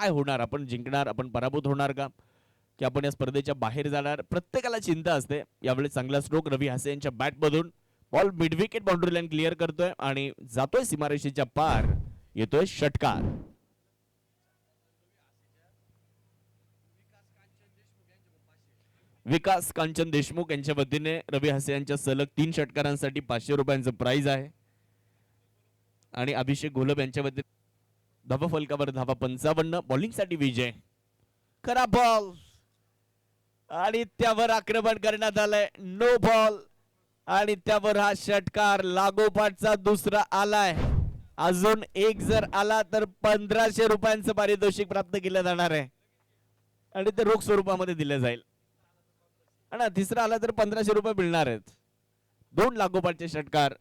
काय होणार, आपण जिंकणार, आपण पराभूत होणार का, की आपण या स्पर्धेच्या बाहेर जाणार, प्रत्येकाला चिंता असते. यावेळी चांगला स्ट्रोक रवी हासे यांच्या बॅट मधून, ball mid wicket boundary line clear करतोय आणि जातोय सीमारेषेच्या पार, येतोय षटकार. विकास कांचन देशमुख यांच्या वतीने रवी हासे यांच्या सलग 3 षटकारांसाठी 500 रुपयांचं प्राइज आहे. आणि अभिषेक घोलप यांच्या वतीने धावा फलकावर धावा 55, बॉलिंग साठी विजय. खरा बॉल आणि त्यावर आक्रमण करण्यात आलंय, नो बॉल आणि त्यावर हा षटकार लागोपाठचा दुसरा आलाय. अजून एक जर आला तर 1500 रुपयांचं पारितोषिक प्राप्त केलं जाणार आहे आणि ते रोख स्वरूपामध्ये दिलं जाईल. आणि तिसरा आला तर 1500 रुपये मिळणार आहेत. 2 लागोपाठचे षटकार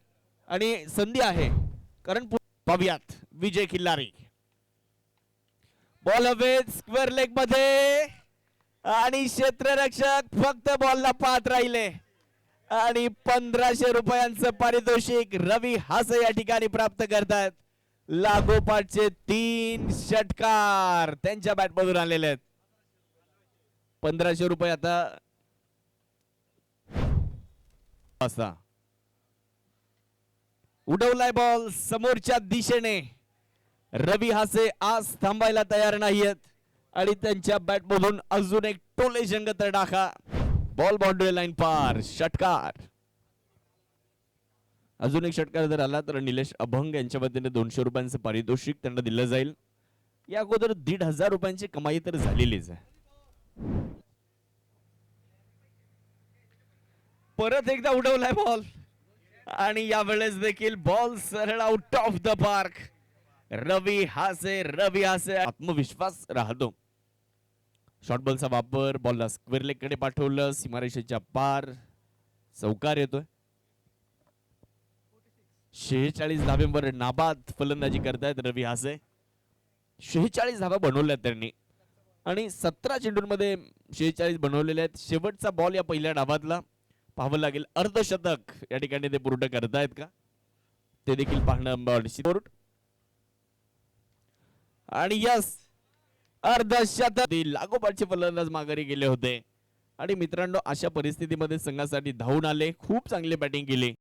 आणि संधी आहे, कारण पाहूयात विजय खिल्लारी. बॉल हवे स्क्वेअर लेग मध्ये आणि क्षेत्ररक्षक फक्त बॉलला पाहत राहिले आणि 1500 रुपयांचं पारितोषिक रवी हासे या ठिकाणी प्राप्त करतात. लागोपाठचे 3 षटकार त्यांच्या बॅट मधून आलेले आहेत. 1500 रुपये आता असा उडवलाय बॉल समोरच्या दिशेने. रवी हासे आज थांबायला तयार नाहीयेत आणि त्यांच्या बॅट मधून अजून एक टोले जंग तडाखा, बॉल बाउंड्री लाईन पार, षटकार. अजून एक षटकार जर आला तर निलेश अभंग यांच्या वतीने 200 रुपयांचं पारितोषिक त्यांना दिलं जाईल. या अगोदर 1500 रुपयांची कमाई तर झालेलीच आहे. परत एकदा उडवलाय बॉल आणि यावेळेस देखील बॉल सरळ आउट ऑफ द पार्क. रवी हासे आत्मविश्वास राहतो. शॉर्ट बॉलचा वापर, बॉलला स्क्वेअर लेग कडे पाठवलं, सीमारेषेच्या पार, चौकार येतोय. 46 धाब्यांवर नाबाद फलंदाजी करतायत रवी हासे. 46 धावा बनवल्यात त्यांनी आणि 17 चेंडूंमध्ये 46 बनवलेले आहेत. शेवटचा बॉल या पहिल्या डावातला पाहावं लागेल, अर्धशतक या ठिकाणी ते पूर्ण करतायत का ते देखील पाहणं. आणि यस, अर्धशतक. लागोपाठचे फलंदाज माघारी गेले होते आणि मित्रांनो अशा परिस्थितीमध्ये संघासाठी धावून आले, खूप चांगली बॅटिंग केली.